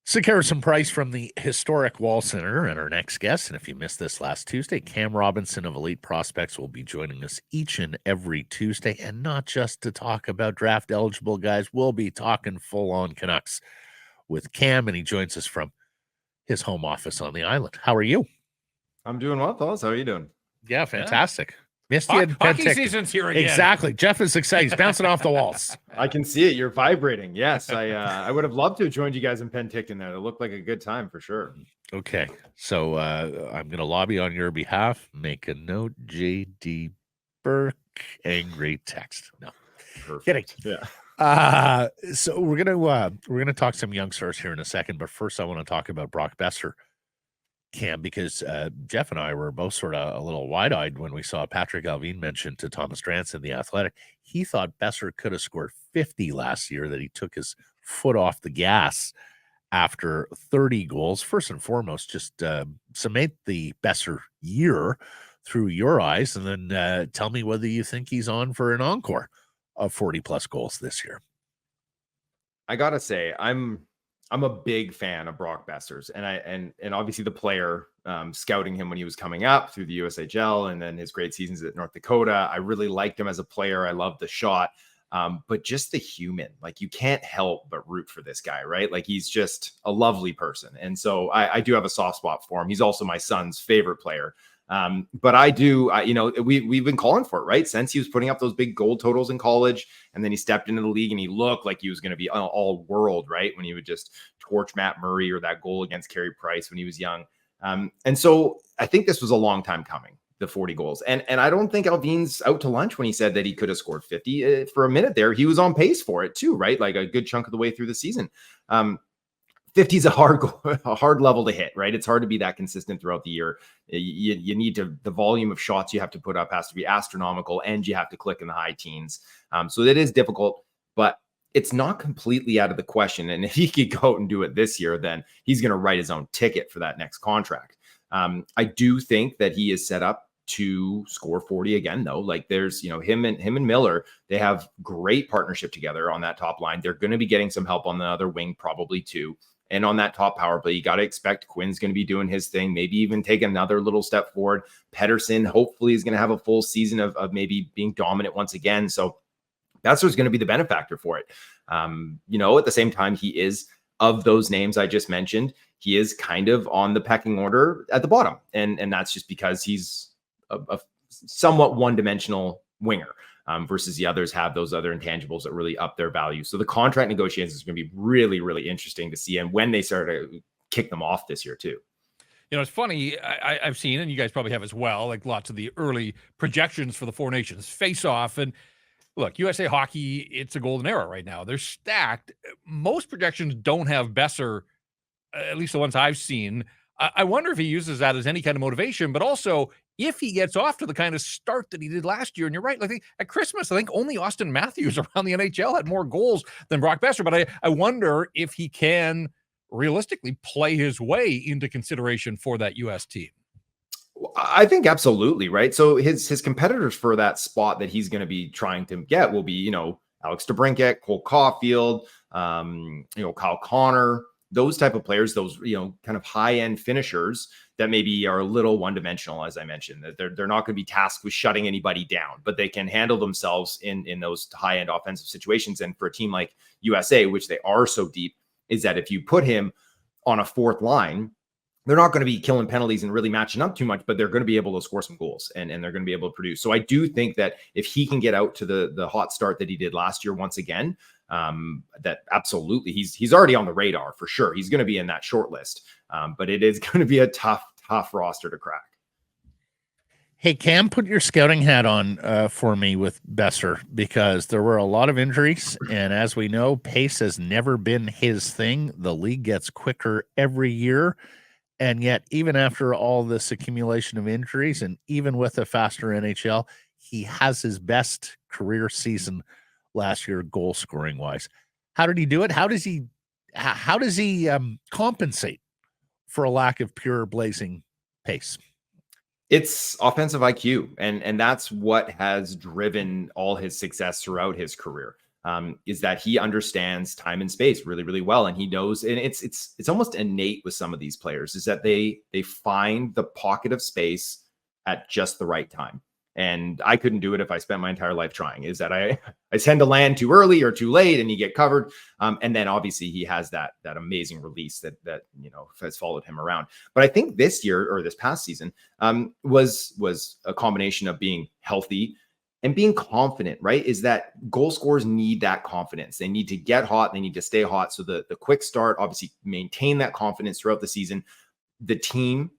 Sick Harrison Price from the historic Wall Center and our next guest. And if you missed this last Tuesday, Cam Robinson of Elite Prospects will be joining us each and every Tuesday, and not just to talk about draft eligible guys. We'll be talking full on Canucks with Cam, and he joins us from his home office on the island. How are you? I'm doing well, fellas. How are you doing? Yeah, fantastic. Missed you hockey season's here again. Exactly. Jeff is excited. He's bouncing off the walls. I can see it. You're vibrating. Yes, I would have loved to have joined you guys in Penticton there. It looked like a good time for sure. Okay. So I'm going to lobby on your behalf. Make a note, J.D. Burke, angry text. No. Perfect. Kidding. Yeah. So we're gonna talk some young stars here in a second, but first I want to talk about Brock Boeser, Cam, because Jeff and I were both sort of a little wide-eyed when we saw Patrick Alvin mention to Thomas Drance in The Athletic. He thought Boeser could have scored 50 last year, that he took his foot off the gas after 30 goals. First and foremost, just summate the Boeser year through your eyes, and then tell me whether you think he's on for an encore of 40-plus goals this year. I gotta say, I'm a big fan of Brock Boeser's, and obviously the player, scouting him when he was coming up through the USHL and then his great seasons at North Dakota. I really liked him as a player. I loved the shot, but just the human, like, you can't help but root for this guy, right? Like, he's just a lovely person. And so I do have a soft spot for him. He's also my son's favorite player. But I do, we've been calling for it, right? Since he was putting up those big goal totals in college, and then he stepped into the league and he looked like he was going to be all world, right? When he would just torch Matt Murray, or that goal against Carey Price when he was young. And so I think this was a long time coming, the 40 goals. And I don't think Alvin's out to lunch when he said that he could have scored 50. For a minute there, he was on pace for it too, right? Like a good chunk of the way through the season. 50 is a hard level to hit, right? It's hard to be that consistent throughout the year. You need the volume of shots you have to put up has to be astronomical, and you have to click in the high teens. So that is difficult, but it's not completely out of the question. And if he could go out and do it this year, then he's going to write his own ticket for that next contract. I do think that he is set up to score 40 again, though. Like, there's, him and Miller, they have great partnership together on that top line. They're going to be getting some help on the other wing probably too. And on that top power play, you got to expect Quinn's going to be doing his thing, maybe even take another little step forward. Pedersen hopefully is going to have a full season of maybe being dominant once again. So Boeser's going to be the benefactor for it. At the same time, he is, of those names I just mentioned, he is kind of on the pecking order at the bottom. And that's just because he's a somewhat one-dimensional winger. Versus the others have those other intangibles that really up their value. So the contract negotiations is going to be really, really interesting to see, and when they start to kick them off this year too. It's funny, I've seen, and you guys probably have as well, like lots of the early projections for the Four Nations face-off. And look, USA Hockey, it's a golden era right now. They're stacked. Most projections don't have Boeser, at least the ones I've seen. I wonder if he uses that as any kind of motivation, but also if he gets off to the kind of start that he did last year. And you're right, like at Christmas, I think only Austin Matthews around the NHL had more goals than Brock Boeser. But I wonder if he can realistically play his way into consideration for that U.S. team. I think absolutely, right? So his competitors for that spot that he's going to be trying to get will be, Alex DeBrincat, Cole Caulfield, Kyle Connor, those type of players, those, kind of high-end finishers that maybe are a little one-dimensional, as I mentioned. That they're not going to be tasked with shutting anybody down, but they can handle themselves in those high-end offensive situations. And for a team like USA, which they are so deep, is that if you put him on a fourth line, they're not going to be killing penalties and really matching up too much, but they're going to be able to score some goals and they're going to be able to produce. So I do think that if he can get out to the hot start that he did last year once again, that absolutely he's already on the radar for sure. He's going to be in that short list, but it is going to be a tough roster to crack. Hey, Cam, put your scouting hat on for me with Boeser, because there were a lot of injuries, and as we know, pace has never been his thing. The league gets quicker every year, and yet even after all this accumulation of injuries, and even with a faster NHL, he has his best career season last year, goal scoring wise. How did he do it? How does he compensate for a lack of pure blazing pace? It's offensive IQ, and that's what has driven all his success throughout his career. is that he understands time and space really, really well. And he knows, and it's almost innate with some of these players, is that they find the pocket of space at just the right time. And I couldn't do it if I spent my entire life trying. Is that I tend to land too early or too late, and you get covered. And then obviously he has that amazing release that has followed him around. But I think this year, or this past season, was a combination of being healthy and being confident. Right? Is that goal scorers need that confidence? They need to get hot. They need to stay hot. So the quick start, obviously, maintain that confidence throughout the season. The team,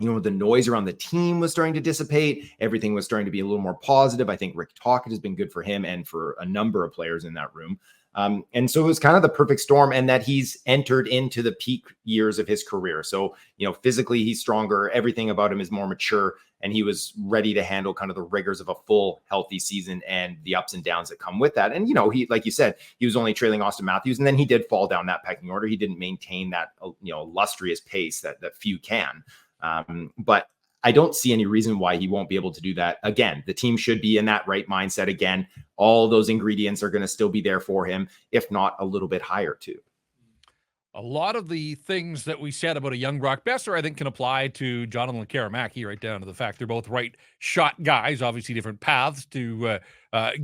the noise around the team was starting to dissipate. Everything was starting to be a little more positive. I think Rick Tocchet has been good for him and for a number of players in that room. And so it was kind of the perfect storm, and that he's entered into the peak years of his career. So, physically he's stronger. Everything about him is more mature, and he was ready to handle kind of the rigors of a full healthy season and the ups and downs that come with that. And, he, like you said, he was only trailing Austin Matthews, and then he did fall down that pecking order. He didn't maintain that, illustrious pace that few can. But I don't see any reason why he won't be able to do that again. The team should be in that right mindset again. All those ingredients are going to still be there for him, if not a little bit higher too. A lot of the things that we said about a young Brock Boeser, I think, can apply to Jonathan Lekkerimäki, right down to the fact they're both right shot guys, obviously different paths to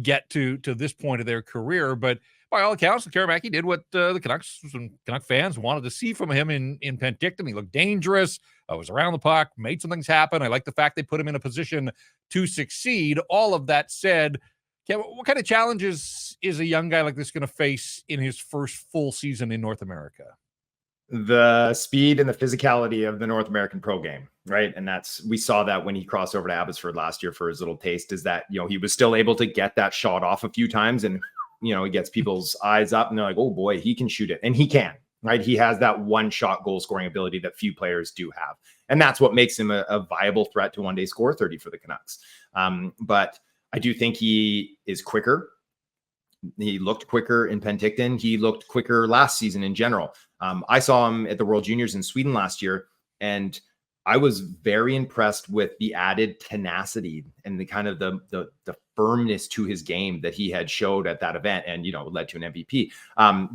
get to this point of their career. But by all accounts, Lekkerimäki did what the Canucks and Canuck fans wanted to see from him in Penticton. He looked dangerous, was around the puck, made some things happen. I like the fact they put him in a position to succeed. All of that said, Kevin, what kind of challenges is a young guy like this going to face in his first full season in North America? The speed and the physicality of the North American pro game, right? And we saw that when he crossed over to Abbotsford last year for his little taste, is that, he was still able to get that shot off a few times, and, he gets people's eyes up and they're like, oh boy, he can shoot it. And he can, right? He has that one shot goal scoring ability that few players do have. And that's what makes him a viable threat to one day score 30 for the Canucks. But I do think he is quicker. He looked quicker in Penticton. He looked quicker last season in general. I saw him at the World Juniors in Sweden last year, and I was very impressed with the added tenacity and the kind of the firmness to his game that he had showed at that event, and led to an MVP.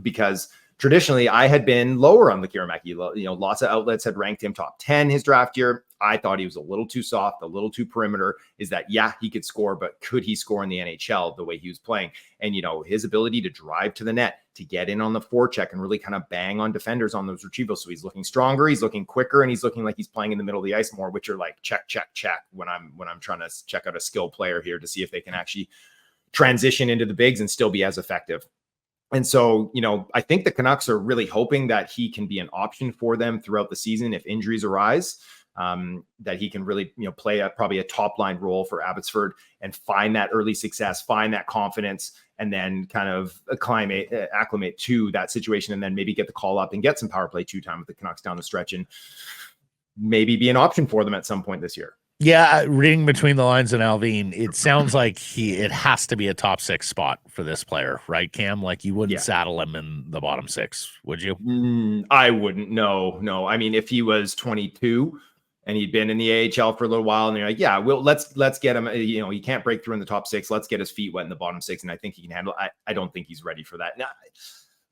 Because traditionally, I had been lower on Lekkerimäki. Lots of outlets had ranked him top 10 his draft year. I thought he was a little too soft, a little too perimeter. Is that, yeah, he could score, but could he score in the NHL the way he was playing? And, his ability to drive to the net, to get in on the forecheck and really kind of bang on defenders on those retrievals. So he's looking stronger, he's looking quicker, and he's looking like he's playing in the middle of the ice more, which are like check, check, check when I'm trying to check out a skill player here to see if they can actually transition into the bigs and still be as effective. And so, I think the Canucks are really hoping that he can be an option for them throughout the season if injuries arise, that he can really, play probably a top line role for Abbotsford and find that early success, find that confidence, and then kind of acclimate to that situation, and then maybe get the call up and get some power play 2 time with the Canucks down the stretch, and maybe be an option for them at some point this year. Yeah, reading between the lines in Alvin, it sounds like it has to be a top 6 spot for this player, right, Cam? Like, you wouldn't saddle him in the bottom 6, would you? I wouldn't. No. I mean, if he was 22 and he'd been in the AHL for a little while, and you're like, yeah, well, let's get him. He can't break through in the top 6. Let's get his feet wet in the bottom 6, and I think he can handle. I don't think he's ready for that. Now,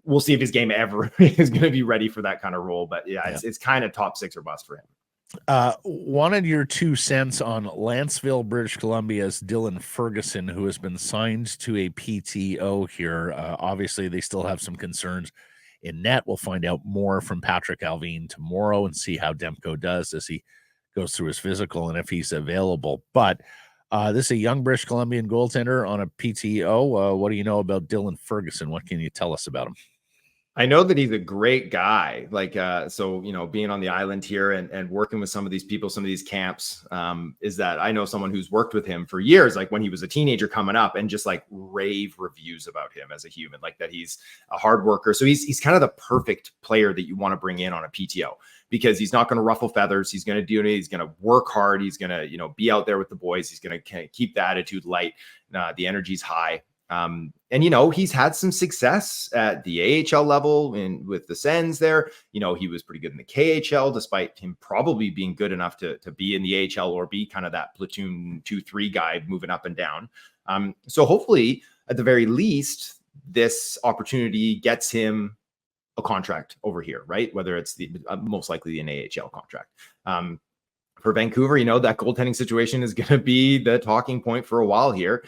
we'll see if his game ever is going to be ready for that kind of role. But it's kind of top 6 or bust for him. Wanted your 2 cents on Lanceville, British Columbia's Dylan Ferguson, who has been signed to a PTO here. Obviously, they still have some concerns in net. We'll find out more from Patrick Alvin tomorrow and see how Demko does as he goes through his physical and if he's available. But this is a young British Columbian goaltender on a PTO. What do you know about Dylan Ferguson? What can you tell us about him? I know that he's a great guy. Like, so, being on the island here and working with some of these people, some of these camps, is that I know someone who's worked with him for years, like when he was a teenager coming up, and just like rave reviews about him as a human, like that he's a hard worker. So he's kind of the perfect player that you want to bring in on a PTO, because he's not going to ruffle feathers. He's going to do it. He's going to work hard. He's going to, be out there with the boys. He's going to keep the attitude light. The energy's high. And, he's had some success at the AHL level and with the Sens there. He was pretty good in the KHL, despite him probably being good enough to be in the AHL or be kind of that platoon 2-3 guy moving up and down. So hopefully, at the very least, this opportunity gets him a contract over here, right? Whether it's the most likely an AHL contract. For Vancouver, that goaltending situation is going to be the talking point for a while here.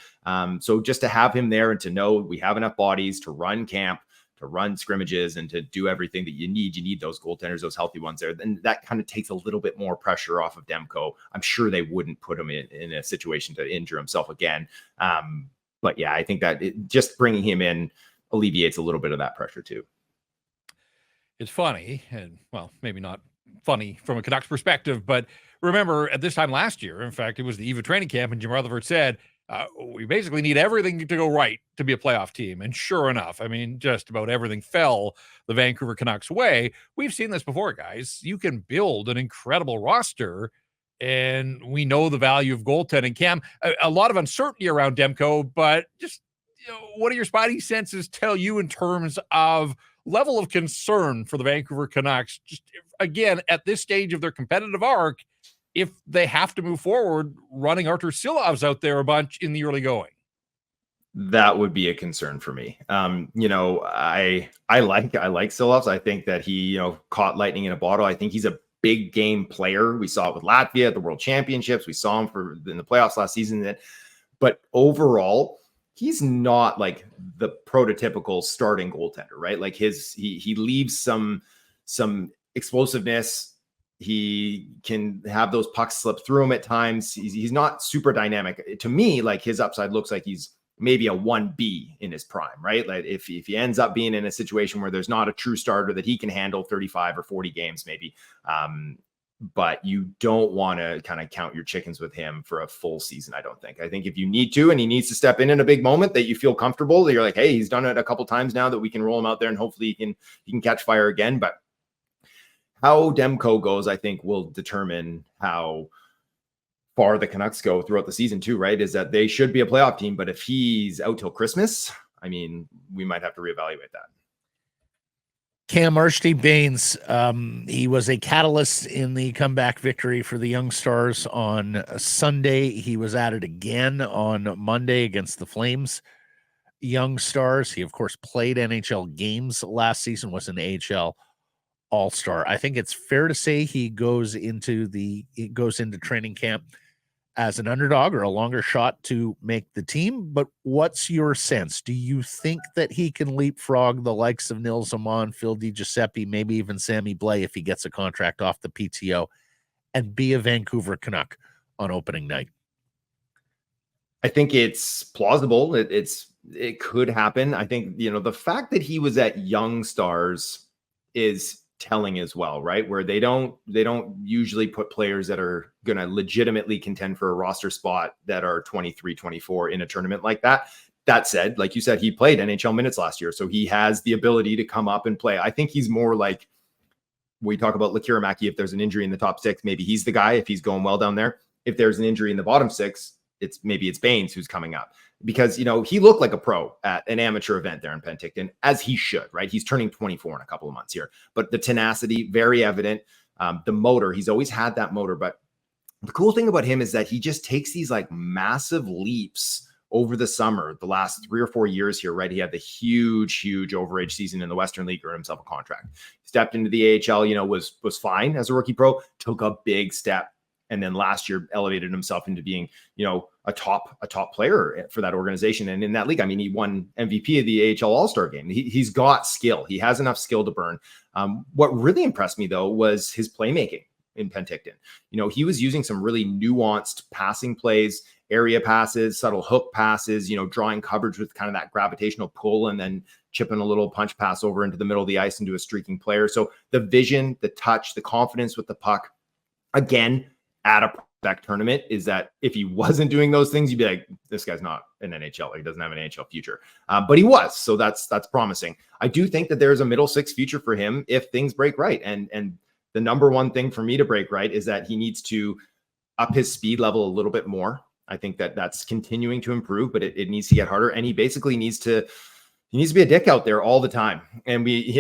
So just to have him there and to know we have enough bodies to run camp, to run scrimmages, and to do everything that you need those goaltenders, those healthy ones there. Then that kind of takes a little bit more pressure off of Demko. I'm sure they wouldn't put him in a situation to injure himself again. But yeah, I think that just bringing him in alleviates a little bit of that pressure too. It's funny, and well, maybe not funny from a Canucks perspective, but remember at this time last year, in fact, it was the eve of training camp, and Jim Rutherford said, we basically need everything to go right to be a playoff team. And sure enough, I mean, just about everything fell the Vancouver Canucks way. We've seen this before, guys. You can build an incredible roster, and we know the value of goaltending. Cam, a lot of uncertainty around Demko, but just, what do your spidey senses tell you in terms of level of concern for the Vancouver Canucks, just again, at this stage of their competitive arc, if they have to move forward running Artur Silovs out there a bunch in the early going? That would be a concern for me. I like Silovs. I think that he, caught lightning in a bottle. I think he's a big game player. We saw it with Latvia at the World Championships. We saw him in the playoffs last season. But overall, he's not like the prototypical starting goaltender, right? Like he leaves some explosiveness. He can have those pucks slip through him at times. He's not super dynamic. To me, like his upside looks like he's maybe a 1B in his prime, right? Like if he ends up being in a situation where there's not a true starter that he can handle 35 or 40 games, maybe. But you don't want to kind of count your chickens with him for a full season. I don't think. I think if you need to, and he needs to step in a big moment that you feel comfortable, that you're like, hey, he's done it a couple times now, that we can roll him out there and hopefully he can catch fire again. But how Demko goes, I think, will determine how far the Canucks go throughout the season too, right? Is that they should be a playoff team, but if he's out till Christmas, I mean, we might have to reevaluate that. Cam Archie-Bains, he was a catalyst in the comeback victory for the Young Stars on Sunday. He was at it again on Monday against the Flames Young Stars. He, of course, played NHL games last season, was an AHL All-Star. I think it's fair to say he goes into training camp as an underdog or a longer shot to make the team. But what's your sense? Do you think that he can leapfrog the likes of Nils Aman, Phil DiGiuseppe, maybe even Sammy Blais if he gets a contract off the PTO and be a Vancouver Canuck on opening night? I think it's plausible. It could happen. I think, the fact that he was at Young Stars is telling as well, right? Where they don't usually put players that are going to legitimately contend for a roster spot that are 23, 24 in a tournament like that. That said, like you said, he played NHL minutes last year, so he has the ability to come up and play. I think he's more like, we talk about Lekkerimäki. If there's an injury in the top six, maybe he's the guy if he's going well down there. If there's an injury in the bottom six, it's Bains who's coming up, because, he looked like a pro at an amateur event there in Penticton, as he should, right? He's turning 24 in a couple of months here, but the tenacity, very evident. The motor, he's always had that motor, but the cool thing about him is that he just takes these like massive leaps over the summer, the last 3 or 4 years here, right? He had the huge overage season in the Western League, earned himself a contract, stepped into the AHL, was fine as a rookie pro, took a big step. And then last year elevated himself into being, a top player for that organization. And in that league, I mean, he won MVP of the AHL All-Star game. He's got skill. He has enough skill to burn. What really impressed me, though, was his playmaking in Penticton. He was using some really nuanced passing plays, area passes, subtle hook passes, drawing coverage with kind of that gravitational pull and then chipping a little punch pass over into the middle of the ice into a streaking player. So the vision, the touch, the confidence with the puck, again, at a prospect tournament, is that if he wasn't doing those things, you'd be like, this guy's not an NHL. He doesn't have an NHL future. But he was. So that's promising. I do think that there's a middle six future for him if things break right. And the number one thing for me to break right is that he needs to up his speed level a little bit more. I think that that's continuing to improve, but it needs to get harder. And he basically needs to be a dick out there all the time. And he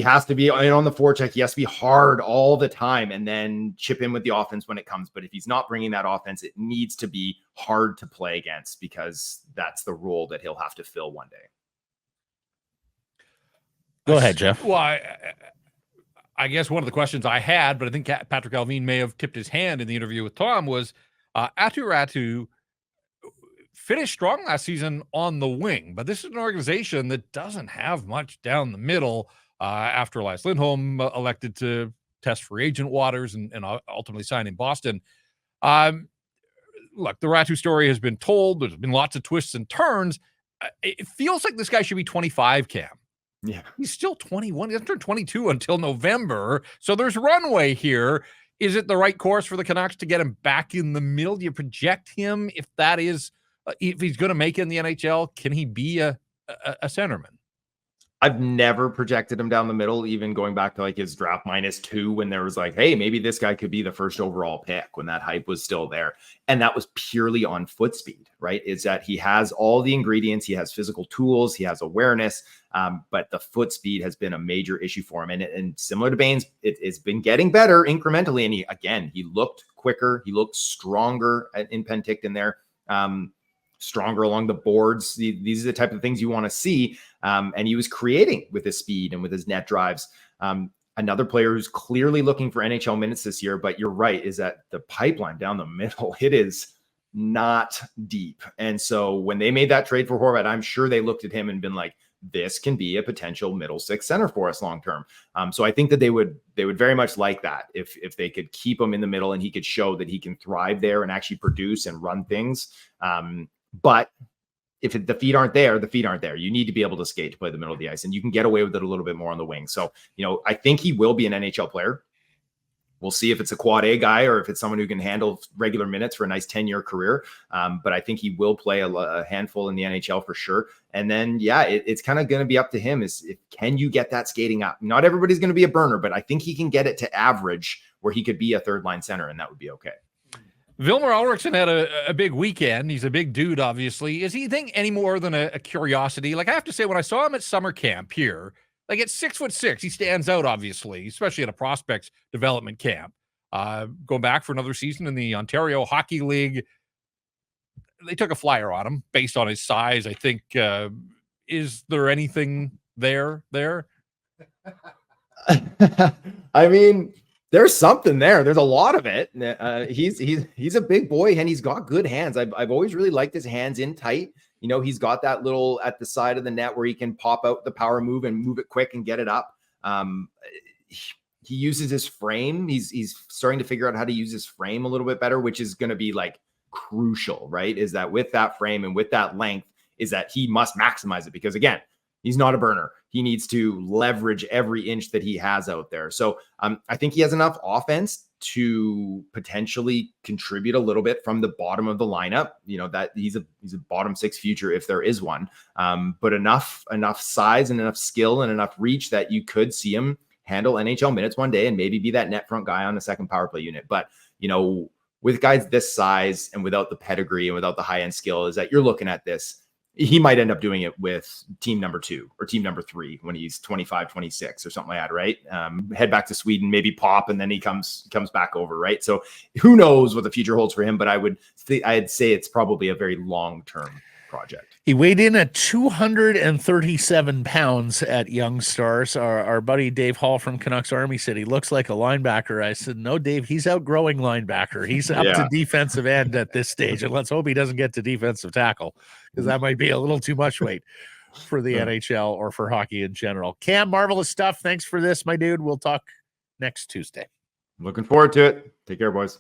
has to be on the forecheck. He has to be hard all the time and then chip in with the offense when it comes. But if he's not bringing that offense, it needs to be hard to play against, because that's the role that he'll have to fill one day. Go ahead, Jeff. Well, I guess one of the questions I had, but I think Patrick Alvin may have tipped his hand in the interview with Tom, was Athanasiou finished strong last season on the wing, but this is an organization that doesn't have much down the middle after Elias Lindholm elected to test free agent waters and ultimately sign in Boston. Look, the Ratu story has been told. There's been lots of twists and turns. It feels like this guy should be 25, Cam. Yeah. He's still 21. He doesn't turn 22 until November. So there's runway here. Is it the right course for the Canucks to get him back in the middle? Do you project him if that is, if he's going to make it in the NHL? Can he be a centerman? I've never projected him down the middle, even going back to like his draft -2 when there was like, hey, maybe this guy could be the first overall pick when that hype was still there. And that was purely on foot speed, right? Is that he has all the ingredients, he has physical tools, he has awareness, but the foot speed has been a major issue for him. And similar to Baines, it's been getting better incrementally. And he looked quicker, he looked stronger in Penticton there. Stronger along the boards. These are the type of things you want to see. And he was creating with his speed and with his net drives. Another player who's clearly looking for NHL minutes this year, but you're right, is that the pipeline down the middle, it is not deep. And so when they made that trade for Horvat, I'm sure they looked at him and been like, this can be a potential middle six center for us long term. So I think that they would very much like that if they could keep him in the middle and he could show that he can thrive there and actually produce and run things. But if the feet aren't there, the feet aren't there. You need to be able to skate to play the middle of the ice, and you can get away with it a little bit more on the wing. So, I think he will be an NHL player. We'll see if it's a quad A guy or if it's someone who can handle regular minutes for a nice 10-year career. But I think he will play a handful in the NHL for sure. And then, it's kind of going to be up to him can you get that skating up? Not everybody's going to be a burner, but I think he can get it to average where he could be a third line center, and that would be okay. Vilmer Ulrichsen had a big weekend. He's a big dude, obviously. Is he any more than a curiosity? Like, I have to say, when I saw him at summer camp here, like at 6'6", he stands out, obviously, especially at a prospects development camp. Going back for another season in the Ontario Hockey League, they took a flyer on him based on his size, I think. Is there anything there? I mean, there's something there. There's a lot of it. He's a big boy and he's got good hands. I've always really liked his hands in tight. He's got that little at the side of the net where he can pop out the power move and move it quick and get it up. He uses his frame. He's starting to figure out how to use his frame a little bit better, which is going to be like crucial, right? Is that with that frame and with that length, is that he must maximize it because again, he's not a burner. He needs to leverage every inch that he has out there. So I think he has enough offense to potentially contribute a little bit from the bottom of the lineup. That he's a bottom six future if there is one. But enough size and enough skill and enough reach that you could see him handle NHL minutes one day and maybe be that net front guy on the second power play unit. But with guys this size and without the pedigree and without the high end skill, is that you're looking at this. He might end up doing it with team number 2 or team number 3 when he's 25, 26 or something like that, right? Head back to Sweden, maybe pop, and then he comes back over, right? So who knows what the future holds for him, but I'd say it's probably a very long-term project. He weighed in at 237 pounds at Young Stars. Our buddy Dave Hall from Canucks Army said he looks like a linebacker. I said, no, Dave, he's outgrowing linebacker. He's up to defensive end at this stage. And let's hope he doesn't get to defensive tackle because that might be a little too much weight for the NHL or for hockey in general. Cam, marvelous stuff. Thanks for this, my dude. We'll talk next Tuesday. Looking forward to it. Take care, boys.